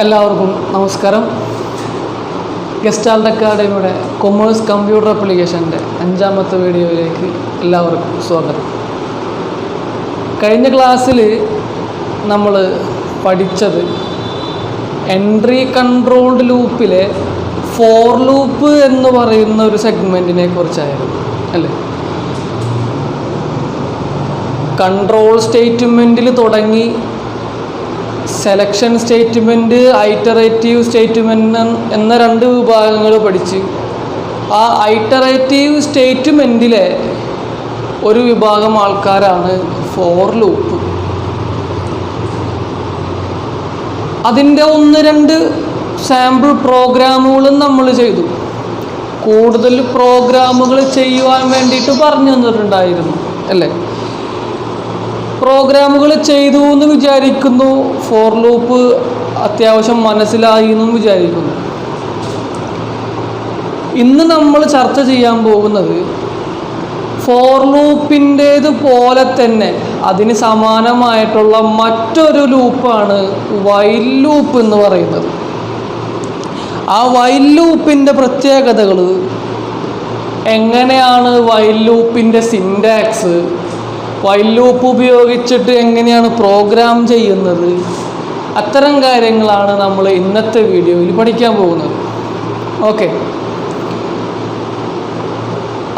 എല്ലാവർക്കും നമസ്കാരം. Gestalt അക്കാഡമിയുടെ commerce computer ആപ്ലിക്കേഷൻ്റെ 5ാമത്തെ വീഡിയോയിലേക്ക് എല്ലാവർക്കും സ്വാഗതം. കഴിഞ്ഞ ക്ലാസ്സിൽ നമ്മൾ പഠിച്ചത് എൻട്രി കൺട്രോൾഡ് ലൂപ്പിലെ ഫോർ ലൂപ്പ് എന്ന് പറയുന്ന ഒരു സെഗ്മെൻറ്റിനെ കുറിച്ചായിരുന്നു അല്ലേ. കൺട്രോൾ സ്റ്റേറ്റ്മെൻറ്റിൽ തുടങ്ങി സെലക്ഷൻ സ്റ്റേറ്റ്മെൻറ്റ്, ഐറ്ററേറ്റീവ് സ്റ്റേറ്റ്മെൻറ്റ് എന്ന 2 വിഭാഗങ്ങൾ പഠിച്ച് ആ ഐറ്ററേറ്റീവ് സ്റ്റേറ്റ്മെൻറ്റിലെ ഒരു വിഭാഗം ആൾക്കാരാണ് ഫോർ ലൂപ്പ്. അതിൻ്റെ 1-2 സാമ്പിൾ പ്രോഗ്രാമുകളും നമ്മൾ ചെയ്തു. കൂടുതൽ പ്രോഗ്രാമുകൾ ചെയ്യുവാൻ വേണ്ടിയിട്ട് പറഞ്ഞു തന്നിട്ടുണ്ടായിരുന്നു അല്ലേ. പ്രോഗ്രാമുകൾ ചെയ്തു എന്ന് വിചാരിക്കുന്നു. ഫോർ ലൂപ്പ് അത്യാവശ്യം മനസ്സിലായി എന്നും വിചാരിക്കുന്നു. ഇന്ന് നമ്മൾ ചർച്ച ചെയ്യാൻ പോകുന്നത് ഫോർ ലൂപ്പിൻ്റേത് പോലെ തന്നെ അതിന് സമാനമായിട്ടുള്ള മറ്റൊരു ലൂപ്പാണ് വൈൽ ലൂപ്പ് എന്ന് പറയുന്നത്. ആ വൈൽ ലൂപ്പിൻ്റെ പ്രത്യേകതകൾ, എങ്ങനെയാണ് വൈൽ ലൂപ്പിൻ്റെ സിൻടാക്സ്, വൈൽ ലൂപ്പ് ഉപയോഗിച്ചിട്ട് എങ്ങനെയാണ് പ്രോഗ്രാം ചെയ്യുന്നത്, അത്തരം കാര്യങ്ങളാണ് നമ്മൾ ഇന്നത്തെ വീഡിയോയിൽ പഠിക്കാൻ പോകുന്നത്. ഓക്കെ,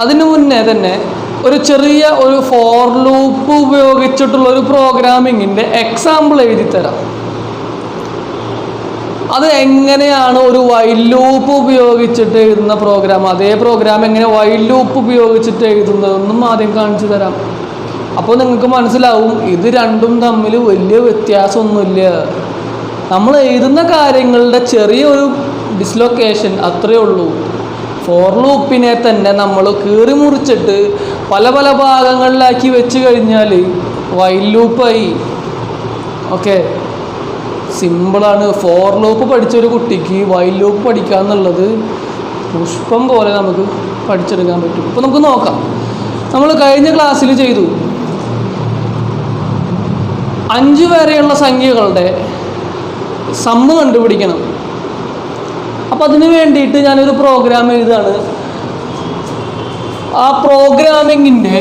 അതിനു മുന്നേ തന്നെ ഒരു ചെറിയ ഫോർ ലൂപ്പ് ഉപയോഗിച്ചിട്ടുള്ള ഒരു പ്രോഗ്രാമിങ്ങിൻ്റെ എക്സാമ്പിൾ എഴുതി തരാം. അത് എങ്ങനെയാണ് ഒരു വൈൽ ലൂപ്പ് ഉപയോഗിച്ചിട്ട് എഴുതുന്ന പ്രോഗ്രാം, അതേ പ്രോഗ്രാം എങ്ങനെ വൈൽ ലൂപ്പ് ഉപയോഗിച്ചിട്ട് എഴുതുന്നതെന്നും ആദ്യം കാണിച്ചു തരാം. അപ്പോൾ നിങ്ങൾക്ക് മനസ്സിലാവും ഇത് രണ്ടും തമ്മിൽ വലിയ വ്യത്യാസമൊന്നുമില്ല. നമ്മൾ എഴുതുന്ന കാര്യങ്ങളുടെ ചെറിയൊരു ഡിസ്ലൊക്കേഷൻ അത്രയേ ഉള്ളൂ. ഫോർ ലൂപ്പിനെ തന്നെ നമ്മൾ കീറി മുറിച്ചിട്ട് പല പല ഭാഗങ്ങളിലാക്കി വെച്ച് കഴിഞ്ഞാൽ വൈൽ ലൂപ്പായി. ഓക്കെ, സിമ്പിളാണ്. ഫോർ ലൂപ്പ് പഠിച്ചൊരു കുട്ടിക്ക് വൈൽ ലൂപ്പ് പഠിക്കുക എന്നുള്ളത് പുഷ്പം പോലെ നമുക്ക് പഠിച്ചെടുക്കാൻ പറ്റും. ഇപ്പോൾ നമുക്ക് നോക്കാം. നമ്മൾ കഴിഞ്ഞ ക്ലാസ്സിൽ ചെയ്തു 5 വരെയുള്ള സംഖ്യകളുടെ സമ്മ് കണ്ടുപിടിക്കണം. അപ്പം അതിന് വേണ്ടിയിട്ട് ഞാനൊരു പ്രോഗ്രാം എഴുതാണ്. ആ പ്രോഗ്രാമിങ്ങിൻ്റെ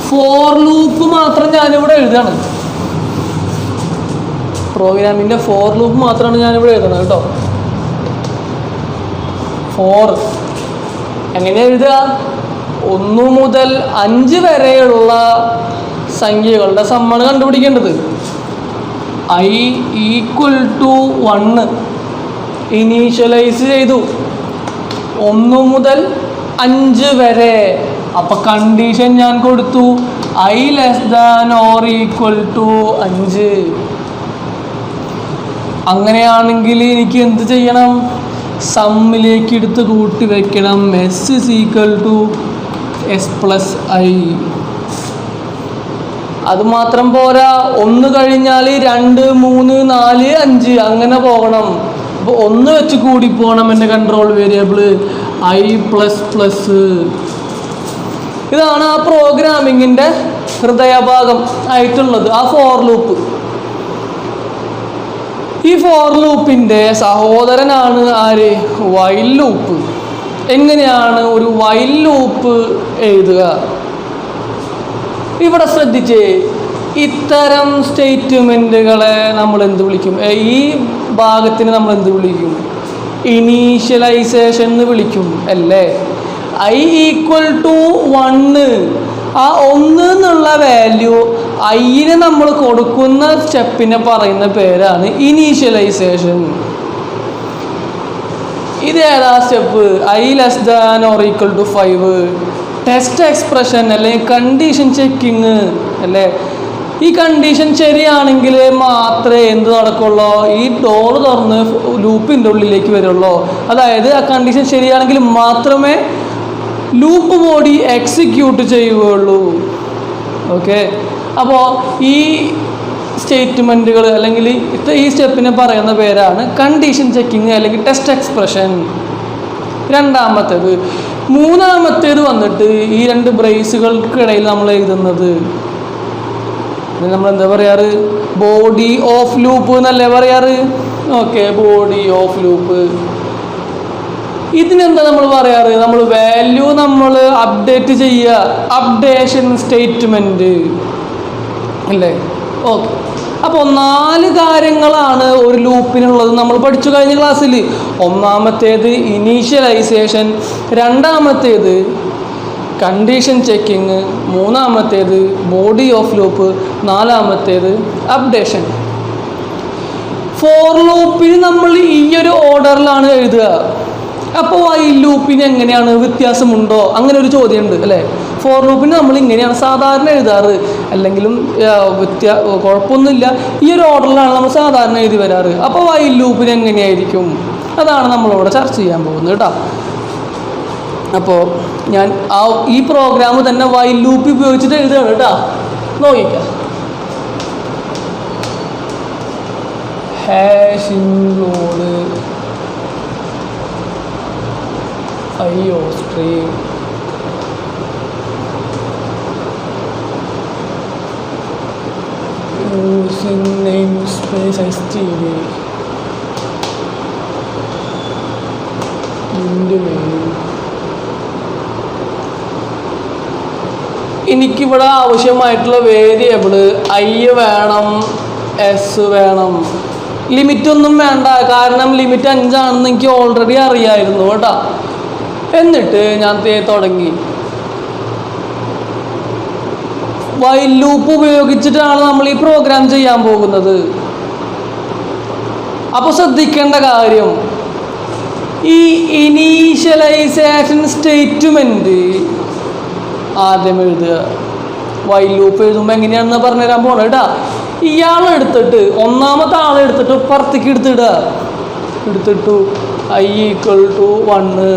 ഫോർ ലൂപ്പ് മാത്രം ഞാനിവിടെ എഴുതാണ്. പ്രോഗ്രാമിൻ്റെ ഫോർ ലൂപ്പ് മാത്രമാണ് ഞാനിവിടെ എഴുതണം കേട്ടോ. ഫോർ എങ്ങനെയാണ് എഴുതുക? 1 മുതൽ 5 വരെയുള്ള സംഖ്യകളുടെ സമ്മാണ് കണ്ടുപിടിക്കേണ്ടത്. i = 1 ഇനീഷ്യലൈസ് ചെയ്തു 1 മുതൽ 5 വരെ. അപ്പം കണ്ടീഷൻ ഞാൻ കൊടുത്തു i ≤ 5. അങ്ങനെയാണെങ്കിൽ എനിക്ക് എന്ത് ചെയ്യണം? സമ്മിലേക്ക് എടുത്ത് കൂട്ടി വയ്ക്കണം. s = s + i. അതുമാത്രം പോരാ, 1 കഴിഞ്ഞാൽ 2, 3, 4, 5 അങ്ങനെ പോകണം. അപ്പോൾ 1 വെച്ച് കൂടി പോകണം എൻ്റെ കൺട്രോൾ വേരിയബിൾ i++. ഇതാണ് ആ പ്രോഗ്രാമിങ്ങിൻ്റെ ഹൃദയഭാഗം ആയിട്ടുള്ളത്, ആ ഫോർ ലൂപ്പ്. ഈ ഫോർ ലൂപ്പിൻ്റെ സഹോദരനാണ് ആര്? While loop. എങ്ങനെയാണ് ഒരു വൈൽ ലൂപ്പ് എഴുതുക? ഇവിടെ ശ്രദ്ധിച്ചേ, ഇത്തരം സ്റ്റേറ്റ്മെൻറ്റുകളെ നമ്മൾ എന്ത് വിളിക്കും? ഈ ഭാഗത്തിന് നമ്മൾ എന്ത് വിളിക്കും? ഇനീഷ്യലൈസേഷൻ എന്ന് വിളിക്കും അല്ലേ. i = 1. ആ 1 എന്നുള്ള വാല്യൂ iന് നമ്മൾ കൊടുക്കുന്ന സ്റ്റെപ്പിനെ പറയുന്ന പേരാണ് ഇനീഷ്യലൈസേഷൻ. ഇത് ഏതാ സ്റ്റെപ്പ്? i < 5. ടെസ്റ്റ് എക്സ്പ്രഷൻ അല്ലെങ്കിൽ കണ്ടീഷൻ ചെക്കിങ് അല്ലേ. ഈ കണ്ടീഷൻ ശരിയാണെങ്കിൽ മാത്രമേ എന്ത് നടക്കുള്ളൂ? ഈ ഡോർ തുറന്ന് ലൂപ്പിൻ്റെ ഉള്ളിലേക്ക് വരുള്ളൂ. അതായത് ആ കണ്ടീഷൻ ശരിയാണെങ്കിൽ മാത്രമേ ലൂപ്പ് ബോഡി എക്സിക്യൂട്ട് ചെയ്യുകയുള്ളൂ. ഓക്കെ, അപ്പോൾ ഈ സ്റ്റേറ്റ്മെൻറ്റുകൾ അല്ലെങ്കിൽ ഈ സ്റ്റെപ്പിനെ പറയുന്ന പേരാണ് കണ്ടീഷൻ ചെക്കിങ് അല്ലെങ്കിൽ ടെസ്റ്റ് എക്സ്പ്രഷൻ. രണ്ടാമത്തേത്. മൂന്നാമത്തേത് വന്നിട്ട് ഈ 2 ബ്രേസുകൾക്കിടയിൽ നമ്മൾ എഴുതുന്നത് നമ്മൾ എന്താ പറയാറ്? ബോഡി ഓഫ് ലൂപ്പ് എന്നല്ലേ പറയാറ്. Okay, body of loop. ഇതിനെന്താ നമ്മൾ പറയാറ്? നമ്മൾ വാല്യൂ നമ്മൾ അപ്ഡേറ്റ് ചെയ്യുക, അപ്ഡേഷൻ സ്റ്റേറ്റ്മെൻറ്റ് അല്ലേ? ഓക്കെ, അപ്പോൾ 4 കാര്യങ്ങളാണ് ഒരു ലൂപ്പിനുള്ളത്. നമ്മൾ പഠിച്ചു കഴിഞ്ഞ ക്ലാസ്സിൽ. ഒന്നാമത്തേത് ഇനീഷ്യലൈസേഷൻ, രണ്ടാമത്തേത് കണ്ടീഷൻ ചെക്കിങ്, മൂന്നാമത്തേത് ബോഡി ഓഫ് ലൂപ്പ്, നാലാമത്തേത് അപ്ഡേഷൻ. ഫോർ ലൂപ്പിന് നമ്മൾ ഈ ഒരു ഓർഡറിലാണ് എഴുതുക. അപ്പോൾ വൈൽ ലൂപ്പിന് എങ്ങനെയാണ്, വ്യത്യാസമുണ്ടോ? അങ്ങനെ ഒരു ചോദ്യമുണ്ട് അല്ലേ? ഫോർ ലൂപ്പിന് നമ്മൾ ഇങ്ങനെയാണ് സാധാരണ എഴുതാറ്, അല്ലെങ്കിലും കുഴപ്പമൊന്നുമില്ല, ഈ ഒരു ഓർഡറിലാണ് നമ്മൾ സാധാരണ എഴുതി വരാറ്. അപ്പോൾ വൈൽ ലൂപ്പിന് എങ്ങനെയായിരിക്കും? അതാണ് നമ്മളിവിടെ ചർച്ച ചെയ്യാൻ പോകുന്നത് കേട്ടോ. അപ്പോൾ ഞാൻ ഈ പ്രോഗ്രാം തന്നെ വൈൽ ലൂപ്പ് ഉപയോഗിച്ചിട്ട് എഴുതുകയാണ് കേട്ടോ. നോക്കിക്കാം. Hash include IOStream using namespace std int main. എനിക്കിവിടെ ആവശ്യമായിട്ടുള്ള വേരിയബിള് I വേണം, S വേണം. ലിമിറ്റൊന്നും വേണ്ട, കാരണം ലിമിറ്റ് 5 ആണെന്ന് എനിക്ക് ഓൾറെഡി അറിയായിരുന്നു കേട്ടോ. എന്നിട്ട് ഞാൻ തുടങ്ങി. വൈൽ ലൂപ്പ് ഉപയോഗിച്ചിട്ടാണ് നമ്മൾ ഈ പ്രോഗ്രാം ചെയ്യാൻ പോകുന്നത്. അപ്പോൾ ശ്രദ്ധിക്കേണ്ട കാര്യം, ഈ ഇനീഷ്യലൈസേഷൻ സ്റ്റേറ്റ്മെൻറ്റ് ആദ്യം എഴുതുക. വൈൽ ലൂപ്പ് എഴുതുമ്പോൾ എങ്ങനെയാണെന്ന് പറഞ്ഞുതരാൻ പോകണം കേട്ടോ. ഇയാളെടുത്തിട്ട്, ഒന്നാമത്തെ ആളെടുത്തിട്ട് പുറത്തേക്ക് എടുത്തിട്ടു I = 1.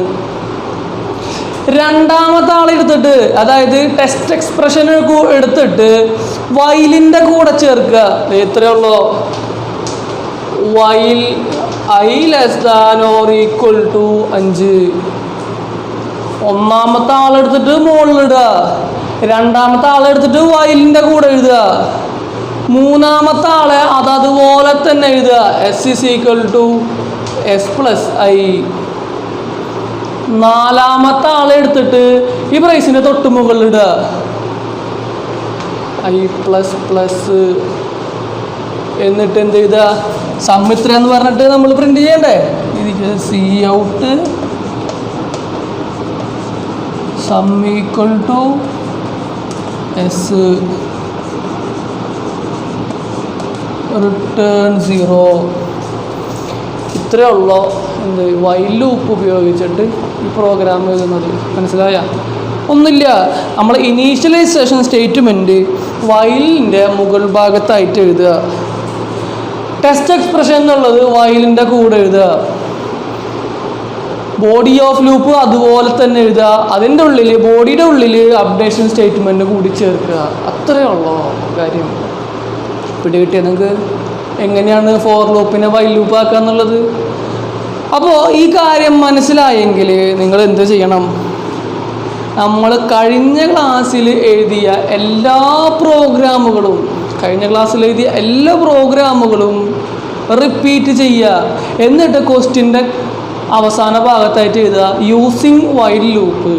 രണ്ടാമത്തെ ആളെടുത്തിട്ട്, അതായത് ടെസ്റ്റ് എക്സ്പ്രഷൻ എടുത്തിട്ട് വൈലിൻ്റെ കൂടെ ചേർക്കുക. എത്രയേ ഉള്ളൂ? While I ≤ 5. ഒന്നാമത്തെ ആളെടുത്തിട്ട് മുകളിലിടുക, രണ്ടാമത്തെ ആളെടുത്തിട്ട് വൈലിൻ്റെ കൂടെ എഴുതുക, മൂന്നാമത്തെ ആളെ അതുപോലെ തന്നെ എഴുതുക, S = S+I. നാലാമത്തെ ആളെ എടുത്തിട്ട് ഈ പ്രൈസിൻ്റെ തൊട്ട് മുകളിലിടുക, I++. എന്നിട്ട് എന്ത് ചെയ്താ, സമ്മിത്ര എന്ന് പറഞ്ഞിട്ട് നമ്മൾ പ്രിന്റ് ചെയ്യണ്ടേ? ഇതിക്ക് Cout sum = S return 0. ഇത്രയേ ഉള്ളൂ എന്ത് വൈൽ ലൂപ്പ് ഉപയോഗിച്ചിട്ട് ഈ പ്രോഗ്രാം എഴുതുന്നത്. മനസ്സിലായ? ഒന്നുമില്ല, നമ്മൾ ഇനീഷ്യലൈസേഷൻ സ്റ്റേറ്റ്മെൻറ്റ് വൈലിൻ്റെ മുകൾ ഭാഗത്തായിട്ട് എഴുതുക. ടെസ്റ്റ് എക്സ്പ്രഷൻ എന്നുള്ളത് വൈലിൻ്റെ കൂടെ എഴുതുക. ബോഡി ഓഫ് ലൂപ്പ് അതുപോലെ തന്നെ എഴുതുക. അതിൻ്റെ ഉള്ളിൽ, ബോഡിയുടെ ഉള്ളിൽ അപ്ഡേഷൻ സ്റ്റേറ്റ്മെൻറ്റ് കൂടി ചേർക്കുക. അത്രയേ ഉള്ളൂ കാര്യം. പിടികിട്ടിയ നിങ്ങൾക്ക് എങ്ങനെയാണ് ഫോർ ലൂപ്പിനെ വൈൽ ലൂപ്പ് ആക്കുക എന്നുള്ളത്? അപ്പോൾ ഈ കാര്യം മനസ്സിലായെങ്കിൽ നിങ്ങൾ എന്ത് ചെയ്യണം? നമ്മൾ കഴിഞ്ഞ ക്ലാസ്സിൽ എഴുതിയ എല്ലാ പ്രോഗ്രാമുകളും റിപ്പീറ്റ് ചെയ്യുക. എന്നിട്ട് ക്വസ്റ്റ്യൻ്റെ അവസാന ഭാഗത്തായിട്ട് എഴുതുക യൂസിങ് വൈൽ ലൂപ്പ്,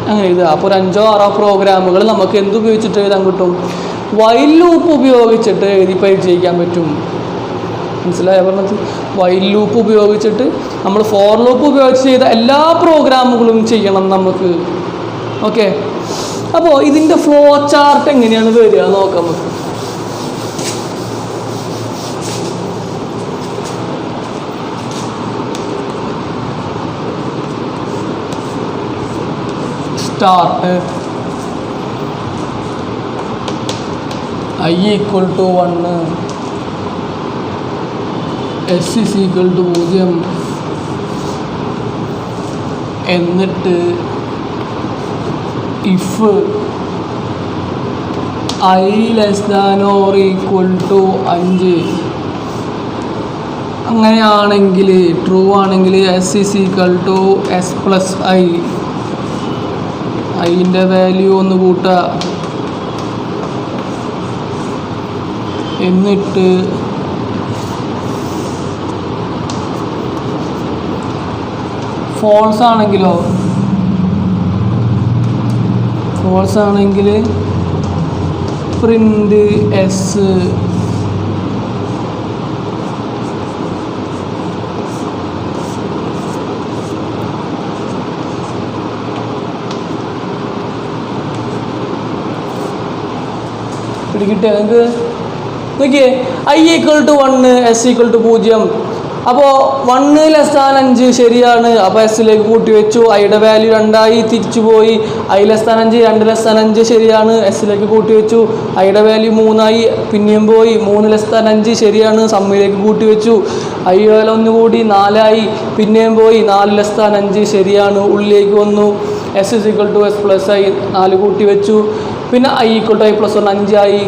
അങ്ങനെ എഴുതുക. അപ്പോൾ ഒരു 5-6 പ്രോഗ്രാമുകൾ നമുക്ക് എന്തുപയോഗിച്ചിട്ട് എഴുതാൻ കിട്ടും? വൈൽ ലൂപ്പ് ഉപയോഗിച്ചിട്ട് എഴുതി പരിചയിക്കാൻ പറ്റും. മനസ്സിലായ പറഞ്ഞത്? വൈൽ ലൂപ്പ് ഉപയോഗിച്ചിട്ട് നമ്മൾ ഫോർ ലൂപ്പ് ഉപയോഗിച്ച് ചെയ്ത എല്ലാ പ്രോഗ്രാമുകളും ചെയ്യണം നമുക്ക്. ഓക്കെ, അപ്പോൾ ഇതിൻ്റെ ഫ്ലോ ചാർട്ട് എങ്ങനെയാണ് വരിക നോക്കാം നമുക്ക്. Start I = 1, S = 0. എന്നിട്ട് ഇഫ് I ≤ 5 അങ്ങനെയാണെങ്കിൽ, ട്രൂ ആണെങ്കിൽ S = S+I. അതിൻ്റെ വാല്യൂ ഒന്ന് കൂട്ടുക. എന്നിട്ട് ഫോൾസ് ആണെങ്കിലോ ഫോൾസ് ആണെങ്കിൽ പ്രിന്റ് എസ്. പിടികിട്ടിയ നിങ്ങൾക്ക് നോക്കിയേ, i = 1 s = 0. അപ്പോൾ 1 < 5 ശരിയാണ്. അപ്പോൾ എസ്സിലേക്ക് കൂട്ടി വെച്ചു, ഐയുടെ വാല്യൂ 2 തിരിച്ചു പോയി. i < 5 2 < 5 ശരിയാണ്, എസ്സിലേക്ക് കൂട്ടി വെച്ചു. ഐയുടെ വാല്യൂ 3 പിന്നെയും പോയി. 3 < 5 ശരിയാണ്, സമ്മിലേക്ക് കൂട്ടി വെച്ചു. ഐ വാല്യൂ ഒന്നുകൂടി 4 പിന്നെയും പോയി. 4 < 5 ശരിയാണ്, ഉള്ളിലേക്ക് വന്നു. s = s + i 4 കൂട്ടി വെച്ചു. പിന്നെ i = i + 1 5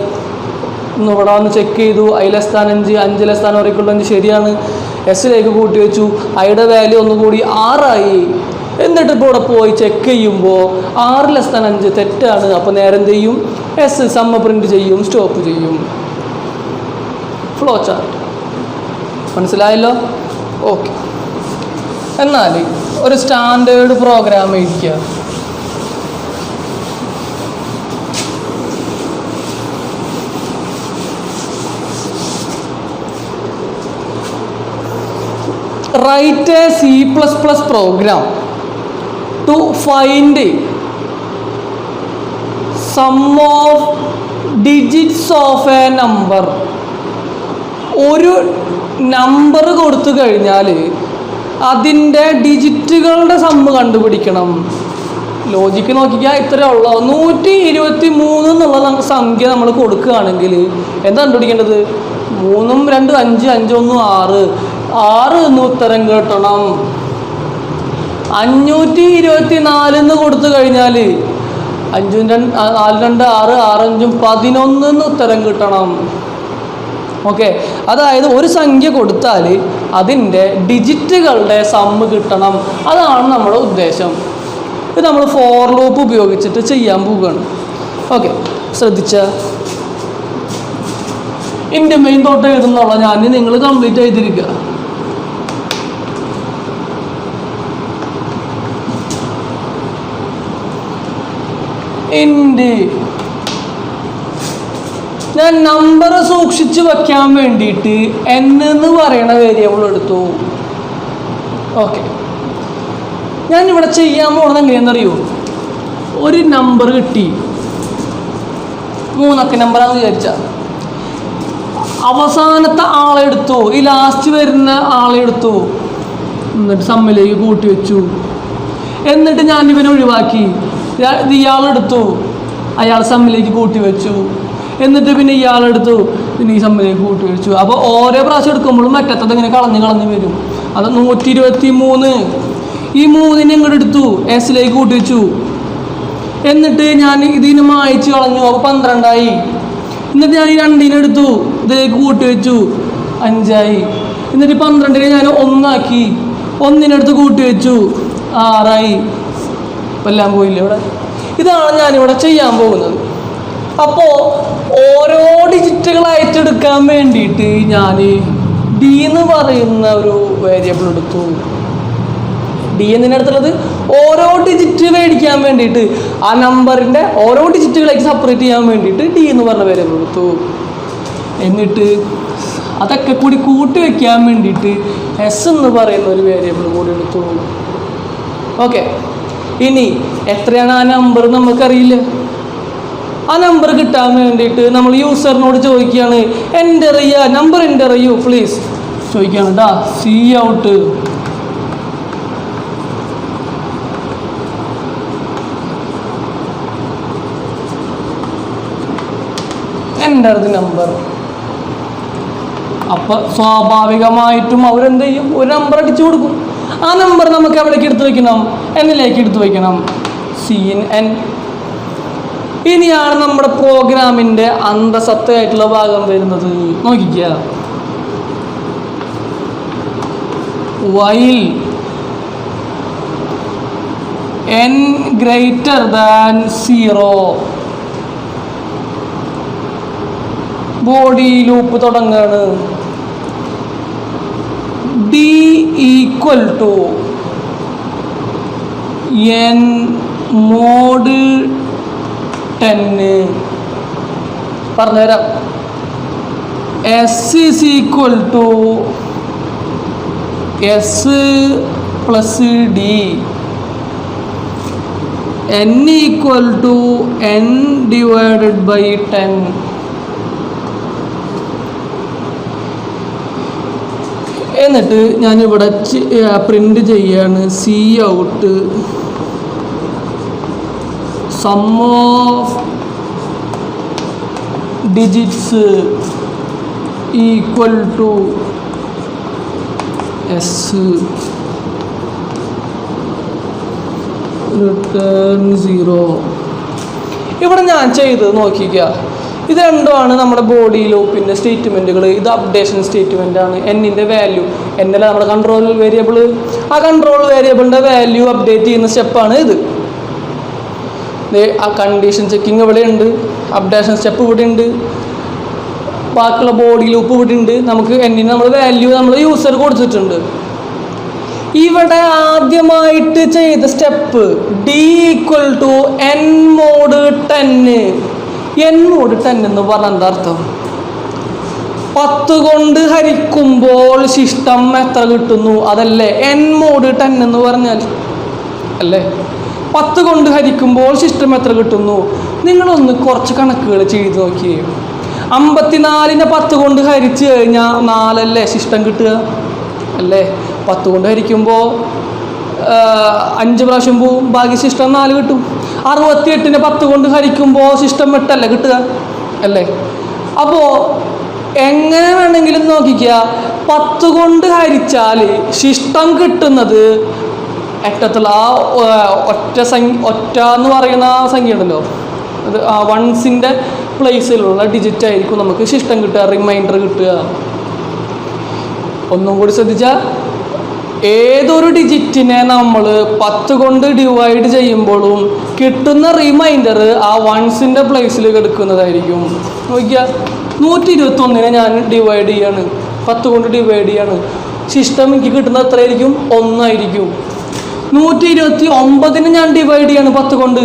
ഒന്ന് ഇവിടെ വന്ന് ചെക്ക് ചെയ്തു. i < 5 5 < 5 ശരിയാണ്, എസ്സിലേക്ക് കൂട്ടി വെച്ചു. ഐയുടെ വാല്യൂ ഒന്നുകൂടി 6 എന്നിട്ട് ഇപ്പോൾ ഇവിടെ പോയി ചെക്ക് ചെയ്യുമ്പോൾ 6 < 5 തെറ്റാണ്. അപ്പോൾ നേരെ എന്ത് ചെയ്യും? എസ് സമ്മ പ്രിൻറ്റ് ചെയ്യും, സ്റ്റോപ്പ് ചെയ്യും. ഫ്ലോ ചാർട്ട് മനസ്സിലായല്ലോ? ഓക്കെ. എന്നാൽ ഒരു സ്റ്റാൻഡേർഡ് പ്രോഗ്രാം എഴുതിക്കുക. Write a C++ program to find sum of digits of a number. ഒരു നമ്പർ കൊടുത്തു കഴിഞ്ഞാൽ അതിൻ്റെ ഡിജിറ്റുകളുടെ സമ്മ് കണ്ടുപിടിക്കണം. ലോജിക്ക് നോക്കിയാൽ ഇത്രയേ ഉള്ളൂ. 123 എന്നുള്ള സംഖ്യ നമ്മൾ കൊടുക്കുകയാണെങ്കിൽ എന്താ കണ്ടുപിടിക്കേണ്ടത്? 3 2 5 5 1 6 6 എന്ന് ഉത്തരം കിട്ടണം. 524 എന്ന് കൊടുത്തു കഴിഞ്ഞാൽ 5 4 2 6 6 5 11 എന്ന് ഉത്തരം കിട്ടണം. ഓക്കെ, അതായത് ഒരു സംഖ്യ കൊടുത്താൽ അതിൻ്റെ ഡിജിറ്റുകളുടെ സമ്മ് കിട്ടണം. അതാണ് നമ്മുടെ ഉദ്ദേശം. ഇത് നമ്മൾ ഫോർ ലൂപ്പ് ഉപയോഗിച്ചിട്ട് ചെയ്യാൻ പോവുകയാണ്. ഓക്കെ, ശ്രദ്ധിച്ച എൻ്റെ മെയിൻ തൊട്ട് എഴുതുന്നുള്ള ഞാൻ നിങ്ങൾ കംപ്ലീറ്റ് ചെയ്തിരിക്കുക. എൻ്റെ ഞാൻ നമ്പർ സൂക്ഷിച്ച് വയ്ക്കാൻ വേണ്ടിയിട്ട് n എന്ന് പറയുന്ന വേരിയബിൾ എടുത്തു. ഓക്കെ, ഞാനിവിടെ ചെയ്യാൻ പോകുന്നത് എങ്ങനെയാണെന്നറിയോ? ഒരു നമ്പർ കിട്ടി, 3 അക്ക നമ്പറാണെന്ന് വിചാരിച്ചാൽ അവസാനത്തെ ആളെടുത്തു, ഈ ലാസ്റ്റ് വരുന്ന ആളെടുത്തു, എന്നിട്ട് സമ്മിലേക്ക് കൂട്ടി വെച്ചു. എന്നിട്ട് ഞാൻ ഇവനെ ഒഴിവാക്കി, ഇയാളെടുത്തു, അയാൾ സമ്മിലേക്ക് കൂട്ടി വെച്ചു. എന്നിട്ട് പിന്നെ ഇയാളെടുത്തു, പിന്നെ ഈ സമ്മിലേക്ക് കൂട്ടി വെച്ചു. അപ്പോൾ ഓരോ പ്രാവശ്യം എടുക്കുമ്പോഴും മറ്റത്തത് ഇങ്ങനെ കളഞ്ഞ് വരും. അത് 123 ഈ 3 ഇങ്ങോട്ട് എടുത്തു, എസ്സിലേക്ക് കൂട്ടി വെച്ചു. എന്നിട്ട് ഞാൻ ഇതിന് മായ്ച്ച് കളഞ്ഞു, അപ്പോൾ 12 എന്നിട്ട് ഞാൻ ഈ 2 എടുത്തു, ഇതിലേക്ക് കൂട്ടി വെച്ചു, 5 എന്നിട്ട് 12 ഞാൻ 1 1 കൂട്ടി വെച്ചു, 6 ഇപ്പം എല്ലാം പോയില്ലേ ഇവിടെ? ഇതാണ് ഞാനിവിടെ ചെയ്യാൻ പോകുന്നത്. അപ്പോൾ ഓരോ ഡിജിറ്റുകളായിട്ട് എടുക്കാൻ വേണ്ടിയിട്ട് ഞാൻ ഡി എന്ന് പറയുന്ന ഒരു വേരിയബിൾ എടുത്തു. ഡി എന്നതിനടുത്തുള്ളത് ഓരോ ഡിജിറ്റ് മേടിക്കാൻ വേണ്ടിയിട്ട്, ആ നമ്പറിൻ്റെ ഓരോ ഡിജിറ്റുകളായിട്ട് സെപ്പറേറ്റ് ചെയ്യാൻ വേണ്ടിയിട്ട് ഡി എന്ന് പറഞ്ഞ വേരിയബിൾ എടുത്തു. എന്നിട്ട് അതൊക്കെ കൂടി കൂട്ടി വയ്ക്കാൻ വേണ്ടിയിട്ട് എസ് എന്ന് പറയുന്ന ഒരു വേരിയബിൾ കൂടി എടുത്തു. ഓക്കെ, ഇനി എത്രയാണ് ആ നമ്പർ നമുക്കറിയില്ല. ആ നമ്പർ കിട്ടാൻ വേണ്ടിയിട്ട് നമ്മൾ യൂസറിനോട് ചോദിക്കുകയാണ്, എൻ്റർ ചെയ്യുക, നമ്പർ എൻ്റർ ചെയ്യൂ പ്ലീസ് ചോദിക്കുകയാണ് കേട്ടോ. C out enter the number. അപ്പം സ്വാഭാവികമായിട്ടും അവരെന്ത് ചെയ്യും? ഒരു നമ്പർ അടിച്ചു കൊടുക്കും. ആ നമ്പർ നമുക്ക് എവിടേക്ക് എടുത്ത് വയ്ക്കണം? എന്നിലേക്ക് എടുത്ത് വയ്ക്കണം, CN. ഇനിയാണ് നമ്മുടെ പ്രോഗ്രാമിൻ്റെ അന്തസത്തയായിട്ടുള്ള ഭാഗം വരുന്നത്. നോക്കിക്കുക, while n greater than 0 body loop തുടങ്ങാണ്. d equal to n mod 10 പറഞ്ഞുതരാം. s is equal to s plus d, n equal to n divided by 10. എന്നിട്ട് ഞാനിവിടെ പ്രിൻ്റ് ചെയ്യാണ് cout sum of digits equal to S return 0. ഇവിടെ ഞാൻ ചെയ്തത് നോക്കിക്കുക, ഇത് രണ്ടുമാണ് നമ്മുടെ ബോഡി ലൂപ്പിൻ്റെ സ്റ്റേറ്റ്മെൻറ്റുകൾ. ഇത് അപ്ഡേഷൻ സ്റ്റേറ്റ്മെൻ്റ് ആണ്. എന്നിൻ്റെ വാല്യൂ, എന്നല്ല നമ്മുടെ കൺട്രോൾ വേരിയബിൾ, ആ കൺട്രോൾ വേരിയബിളിൻ്റെ വാല്യൂ അപ്ഡേറ്റ് ചെയ്യുന്ന സ്റ്റെപ്പാണ് ഇത്. ആ കണ്ടീഷൻ ചെക്കിങ് ഇവിടെ ഉണ്ട്, അപ്ഡേഷൻ സ്റ്റെപ്പ് ഇവിടെ ഉണ്ട്, ബാക്കിയുള്ള ബോഡി ലൂപ്പ് ഇവിടെ ഉണ്ട്. നമുക്ക് എന്നിന് നമ്മൾ വാല്യൂ നമ്മൾ യൂസർ കൊടുത്തിട്ടുണ്ട്. ഇവിടെ ആദ്യമായിട്ട് ചെയ്ത step D equal to N mod 10. N mod 10 എന്ന് പറഞ്ഞാൽ എന്താ അർത്ഥം? 10 കൊണ്ട് ഹരിക്കുമ്പോൾ ശിഷ്ടം എത്ര കിട്ടുന്നു അതല്ലേ എൻ മോഡ് 10 എന്ന് പറഞ്ഞാൽ, അല്ലേ? 10 കൊണ്ട് ഹരിക്കുമ്പോൾ ശിഷ്ടം എത്ര കിട്ടുന്നു? നിങ്ങളൊന്ന് കുറച്ച് കണക്കുകൾ ചെയ്ത് നോക്കിയേ. 54നെ 10 കൊണ്ട് ഹരിച്ച് കഴിഞ്ഞാൽ 4 അല്ലേ ശിഷ്ടം കിട്ടുക, അല്ലേ? 10 കൊണ്ട് ഹരിക്കുമ്പോൾ 5 പ്രാവശ്യം പോവും, ബാക്കി ശിഷ്ടം 4 കിട്ടും. 68നെ 10 കൊണ്ട് ഹരിക്കുമ്പോൾ ശിഷ്ടം 8 അല്ലേ കിട്ടുക, അല്ലേ? അപ്പോൾ എങ്ങനെ വേണമെങ്കിലും നോക്കിക്കുക, 10 കൊണ്ട് ഹരിച്ചാൽ ശിഷ്ടം കിട്ടുന്നത് എട്ടത്തുള്ള ആ ഒറ്റ എന്ന് പറയുന്ന സംഖ്യ ഉണ്ടല്ലോ, അത് ആ വൺസിൻ്റെ പ്ലേസിലുള്ള ഡിജിറ്റ് ആയിരിക്കും നമുക്ക് ശിഷ്ടം കിട്ടുക, റിമൈൻഡർ കിട്ടുക. ഒന്നും കൂടി ശ്രദ്ധിച്ചാൽ, ഏതൊരു ഡിജിറ്റിനെ നമ്മൾ 10 കൊണ്ട് ഡിവൈഡ് ചെയ്യുമ്പോഴും കിട്ടുന്ന റിമൈൻഡർ ആ വൺസിൻ്റെ പ്ലേസിൽ കിടക്കുന്നതായിരിക്കും. നോക്കിയാൽ 121നെ ഞാൻ ഡിവൈഡ് ചെയ്യാണ്, 10 കൊണ്ട് ഡിവൈഡ് ചെയ്യാണ്, ശിഷ്ടം എനിക്ക് കിട്ടുന്നത് എത്രയായിരിക്കും? 1 ആയിരിക്കും. 129നെ ഞാൻ ഡിവൈഡ് ചെയ്യാണ് 10 കൊണ്ട്,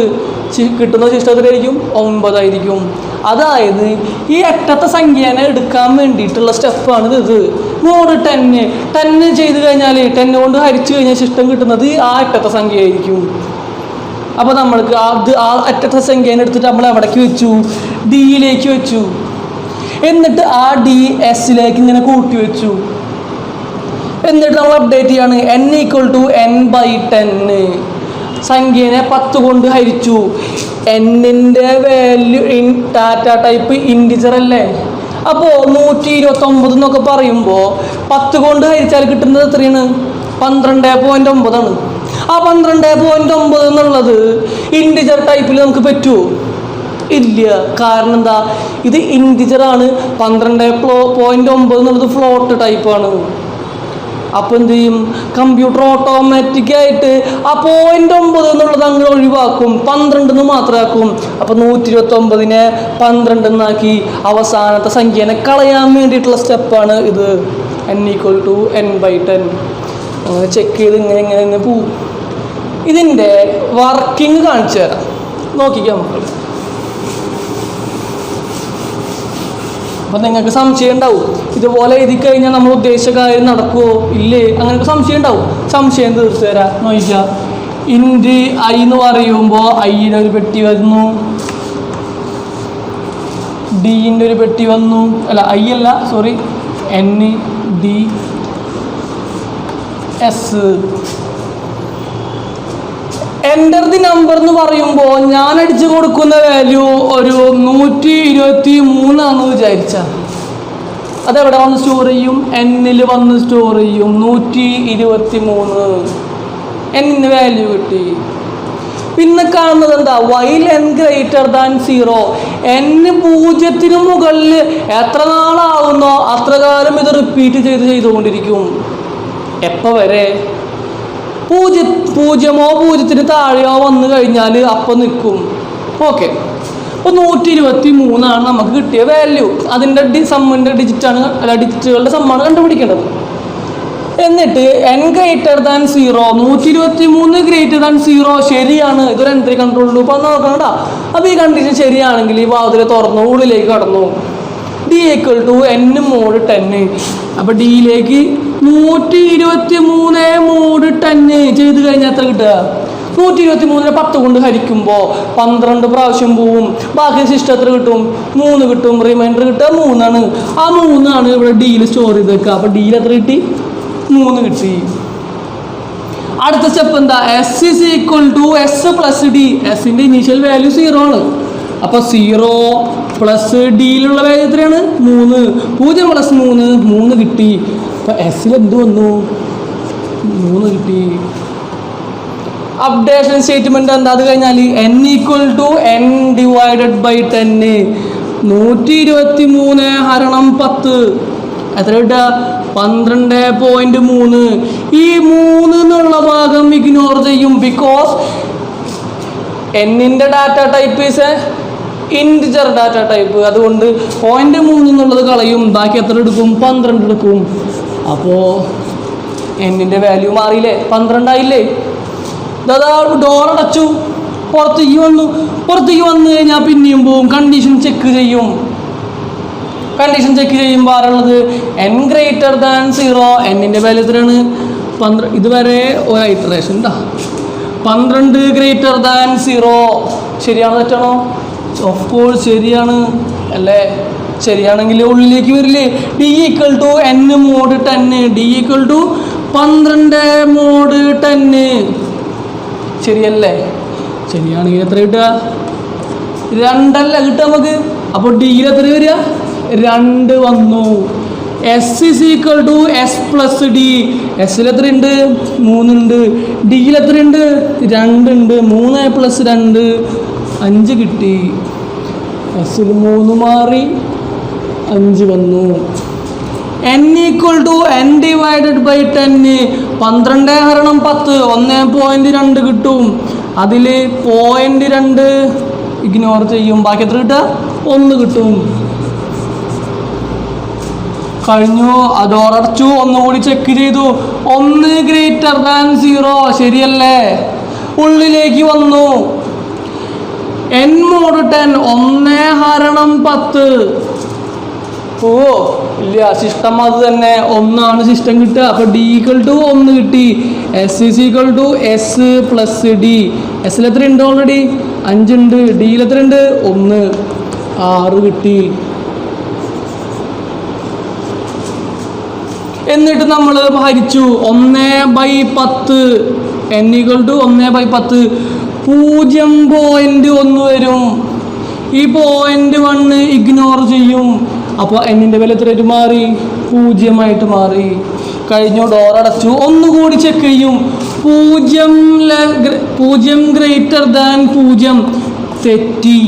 കിട്ടുന്ന ശിഷ്ടം എത്രയായിരിക്കും? 9 ആയിരിക്കും. അതായത് ഈ എട്ടത്തെ സംഖ്യേനെ എടുക്കാൻ വേണ്ടിയിട്ടുള്ള സ്റ്റെപ്പാണ് ഇത്. മോഡ് 10 ചെയ്ത് കഴിഞ്ഞാൽ 10 കൊണ്ട് ഹരിച്ചു കഴിഞ്ഞാൽ ശിഷ്ടം കിട്ടുന്നത് ആ എട്ടത്തെ സംഖ്യ ആയിരിക്കും. അപ്പോൾ നമ്മൾക്ക് ആ എട്ടത്തെ സംഖ്യേനെ എടുത്തിട്ട് നമ്മൾ എവിടേക്ക് വെച്ചു? ഡിയിലേക്ക് വെച്ചു. എന്നിട്ട് ആ ഡി എസിലേക്ക് ഇങ്ങനെ കൂട്ടി വെച്ചു. എന്നിട്ട് നമ്മൾ അപ്ഡേറ്റ് ചെയ്യാണ് n ഈക്വൽ ടു n/10. സംഖ്യേനെ 10 കൊണ്ട് ഹരിച്ചു. എന്നിൻ്റെ വാല്യൂ ഡാറ്റ ടൈപ്പ് ഇൻറ്റിജർ അല്ലേ? അപ്പോൾ 129 എന്നൊക്കെ പറയുമ്പോൾ 10 കൊണ്ട് ഹരിച്ചാൽ കിട്ടുന്നത് എത്രയാണ്? 12.9 ആണ്. ആ 12.9 എന്നുള്ളത് ഇൻറ്റിജർ ടൈപ്പിൽ നമുക്ക് പറ്റുമോ? ഇല്ല. കാരണം എന്താ? ഇത് ഇൻറ്റിജറാണ്. 12.9 എന്നുള്ളത് ഫ്ലോട്ട് ടൈപ്പാണ്. അപ്പോൾ എന്ത് ചെയ്യും? കമ്പ്യൂട്ടർ ഓട്ടോമാറ്റിക്കായിട്ട് ആ 0.9 എന്നുള്ളത് അങ്ങനെ ഒഴിവാക്കും, 12 മാത്രമാക്കും. അപ്പോൾ 129നെ 12 എന്നാക്കി അവസാനത്തെ സംഖ്യേനെ കളയാൻ വേണ്ടിയിട്ടുള്ള സ്റ്റെപ്പാണ് ഇത്. n equal to n/10. അങ്ങനെ ചെക്ക് ചെയ്ത് ഇങ്ങനെ പോവും. ഇതിൻ്റെ വർക്കിംഗ് കാണിച്ചു തരാം, നോക്കിക്കാം മക്കൾ. അപ്പം നിങ്ങൾക്ക് സംശയം ഉണ്ടാവും, ഇതുപോലെ എഴുതി കഴിഞ്ഞാൽ നമ്മൾ ഉദ്ദേശിച്ച കാര്യം നടക്കുമോ ഇല്ലേ, അങ്ങനെയൊക്കെ സംശയം ഉണ്ടാവും. സംശയം തീർത്തു തരാം. നോക്കിക്കാം, ഇൻറ്റ് ഐ എന്ന് പറയുമ്പോൾ ഐയുടെ ഒരു പെട്ടി വന്നു, ഡിൻ്റെ ഒരു പെട്ടി വന്നു, അല്ല ഐ അല്ല sorry NDS. Enter the number എന്ന് പറയുമ്പോൾ ഞാൻ അടിച്ചു കൊടുക്കുന്ന വാല്യൂ ഒരു 123 ആണെന്ന് വിചാരിച്ചാൽ അതെവിടെ വന്ന് സ്റ്റോർ ചെയ്യും? എന്നിൽ വന്ന് സ്റ്റോർ ചെയ്യും. 123 എന്നിന് വാല്യൂ കിട്ടി. പിന്നെ കാണുന്നത് എന്താ? While n greater than 0. n 0ന് മുകളിൽ എത്ര നാളാവുന്നോ അത്ര കാലം ഇത് റിപ്പീറ്റ് ചെയ്തുകൊണ്ടിരിക്കും. എപ്പോൾ വരെ? 0മോ 0ന് താഴെയോ വന്നു കഴിഞ്ഞാൽ അപ്പം നിൽക്കും. ഓക്കെ, അപ്പോൾ 123 നമുക്ക് കിട്ടിയ വാല്യൂ. അതിൻ്റെ സമ്മിൻ്റെ ഡിജിറ്റാണ്, അല്ല ഡിജിറ്റുകളുടെ സമ്മാണ് കണ്ടുപിടിക്കേണ്ടത്. എന്നിട്ട് n greater than 0, 123 greater than 0 ശരിയാണ്. ഇതൊരു എൻട്രി കൺട്രോൾ ലൂപ്പ് ആണ് നോക്കണം കേട്ടോ. അപ്പോൾ ഈ കണ്ടീഷൻ ശരിയാണെങ്കിൽ ഈ വാതിൽ തുറന്നു ഉള്ളിലേക്ക് കടന്നു. d = n mod 10. അപ്പോൾ ഡിയിലേക്ക് 123 mod 10 ചെയ്ത് കഴിഞ്ഞാൽ എത്ര കിട്ടുക? 123 10 കൊണ്ട് ഹരിക്കുമ്പോൾ 12 പ്രാവശ്യം പോവും. ബാക്കി ശിഷ്ടം എത്ര കിട്ടും? 3 കിട്ടും. റിമൈൻഡർ കിട്ടുക 3 ആണ്. ആ 3 ആണ് ഇവിടെ ഡിയിൽ സ്റ്റോർ ചെയ്ത് വെക്കുക. അപ്പോൾ ഡിയിൽ എത്ര കിട്ടി? 3 കിട്ടി. അടുത്ത സ്റ്റെപ്പ് എന്താ? s = s + d. എസിൻ്റെ ഇനീഷ്യൽ വാല്യൂ 0 ആണ്. അപ്പോൾ 0 + ഡിയിലുള്ള വാല്യൂ എത്രയാണ്? 3. 0 + 3 3 കിട്ടി. അപ്പോൾ എസിൽ എന്ത് വന്നു? 3 കിട്ടി. അപ്ഡേഷൻ സ്റ്റേറ്റ്മെന്റ് എന്താ? അത് കഴിഞ്ഞാൽ n = n / 10. 123 × 10 എത്ര കിട്ടുക? 12.3. ഈ 3 എന്നുള്ള ഭാഗം ഇഗ്നോർ ചെയ്യും. ബിക്കോസ് എന്നിൻ്റെ data type is integer data type. അതുകൊണ്ട് 0.3 എന്നുള്ളത് കളയും. ബാക്കി എത്ര എടുക്കും? 12 എടുക്കും. അപ്പോൾ എന്നിൻ്റെ വാല്യൂ മാറിയില്ലേ? 12 ആയില്ലേ? ദാ ഡോർ അടച്ചു, പുറത്തേക്ക് വന്നു. പുറത്തേക്ക് വന്നു കഴിഞ്ഞാൽ പിന്നെയും പോവും. കണ്ടീഷൻ ചെക്ക് ചെയ്യും. കണ്ടീഷൻ ചെക്ക് ചെയ്യുമ്പോൾ ആരുള്ളത്? n greater than 0. എന്നിൻ്റെ വാല്യൂ എത്രയാണ്? 12. ഇതുവരെ ഒരു ഇറ്ററേഷൻ ഉണ്ടാ. 12 ഗ്രേറ്റർ ദാൻ 0. ശരിയാണോ തെറ്റാണോ? ഓഫ് കോഴ്സ് ശരിയാണ് അല്ലേ? ശരിയാണെങ്കിൽ ഉള്ളിലേക്ക് വരില്ലേ? d = n mod 10. d = 12 mod 10. ശരിയല്ലേ? ശരിയാണെങ്കിൽ എത്ര കിട്ടുക? 2 അല്ല കിട്ടുക നമുക്ക്. അപ്പോൾ ഡിയിൽ എത്ര വരിക? 2 വന്നു. s = s + d. എസിൽ എത്ര ഉണ്ട്? 3 ഉണ്ട്. ഡിയിൽ എത്ര ഉണ്ട്? 2 ഉണ്ട്. 3 + 2 5 കിട്ടി. എസിൽ 3 മാറി 5 വന്നു. n = n / 10. 12 × 10 1.2 കിട്ടും. അതിൽ 0.2 ഇഗ്നോർ ചെയ്യും. ബാക്കി എത്ര കിട്ടുക? 1 കിട്ടും. കഴിഞ്ഞു. അതോടച്ചു. ഒന്നുകൂടി ചെക്ക് ചെയ്തു. 1 ഗ്രേറ്റർ ദാൻ 0 ശരിയല്ലേ? ഉള്ളിലേക്ക് വന്നു. n mod 10 1 × 10. ഓ ഇല്ല, സിസ്റ്റം അത് തന്നെ. 1 ആണ് സിസ്റ്റം കിട്ടുക. അപ്പോൾ d = 1 കിട്ടി. s = s + d. എസിൽ എത്ര ഉണ്ട്? ഓൾറെഡി 5 ഉണ്ട്. ഡിയിൽ എത്ര ഉണ്ട്? 1. 6 കിട്ടി. എന്നിട്ട് നമ്മൾ ഹരിച്ചു. 1/10. n = 1/10. 0.1 വരും. ഈ 0.1 ഇഗ്നോർ ചെയ്യും. അപ്പോൾ എന്നിൻ്റെ വില എത്രയായിട്ട് മാറി? 0 മാറി. കഴിഞ്ഞു. ഡോർ അടച്ചു. ഒന്നുകൂടി ചെക്ക് ചെയ്യും. 0 ഗ്രേറ്റർ ദാൻ 0 തെറ്റി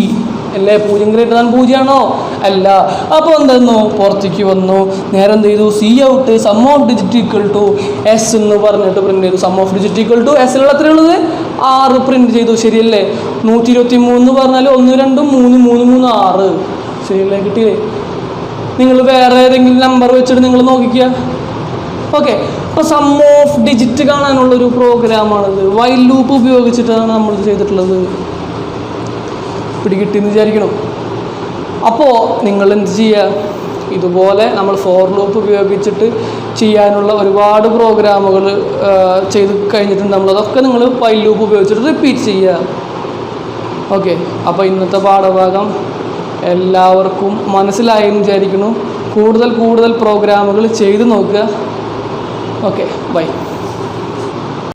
അല്ലേ? 0 ഗ്രേറ്റർ ദാൻ 0 ആണോ? അല്ല. അപ്പോൾ എന്തായിരുന്നു? പുറത്തേക്ക് വന്നു. നേരെ എന്ത് ചെയ്തു? C out sum of digit = s എന്ന് പറഞ്ഞിട്ട് പ്രിന്റ് ചെയ്തു. Some of digit = എസിലുള്ള എത്രയുള്ളത്? 6 പ്രിന്റ് ചെയ്തു. ശരിയല്ലേ? 123 എന്ന് പറഞ്ഞാൽ 1 2 3 3 3 6 ശരിയല്ലേ? കിട്ടിയേ? നിങ്ങൾ വേറെ ഏതെങ്കിലും നമ്പർ വെച്ചിട്ട് നിങ്ങൾ നോക്കിക്കുക. ഓക്കെ. അപ്പോൾ സം ഓഫ് ഡിജിറ്റ് കാണാനുള്ളൊരു പ്രോഗ്രാമാണിത്. വൈൽ ലൂപ്പ് ഉപയോഗിച്ചിട്ടാണ് നമ്മൾ ചെയ്തിട്ടുള്ളത്. പിടികിട്ടിയെന്ന് വിചാരിക്കണം. അപ്പോൾ നിങ്ങൾ എന്ത് ചെയ്യുക? ഇതുപോലെ നമ്മൾ ഫോർ ലൂപ്പ് ഉപയോഗിച്ചിട്ട് ചെയ്യാനുള്ള ഒരുപാട് പ്രോഗ്രാമുകൾ ചെയ്ത് കഴിഞ്ഞിട്ടുണ്ട്. നമ്മളതൊക്കെ നിങ്ങൾ വൈൽ ലൂപ്പ് ഉപയോഗിച്ചിട്ട് റിപ്പീറ്റ് ചെയ്യുക. ഓക്കെ. അപ്പോൾ ഇന്നത്തെ പാഠഭാഗം എല്ലാവർക്കും മനസ്സിലായെന്ന് വിചാരിക്കുന്നു. കൂടുതൽ പ്രോഗ്രാമുകൾ ചെയ്ത് നോക്കുക. Okay, by.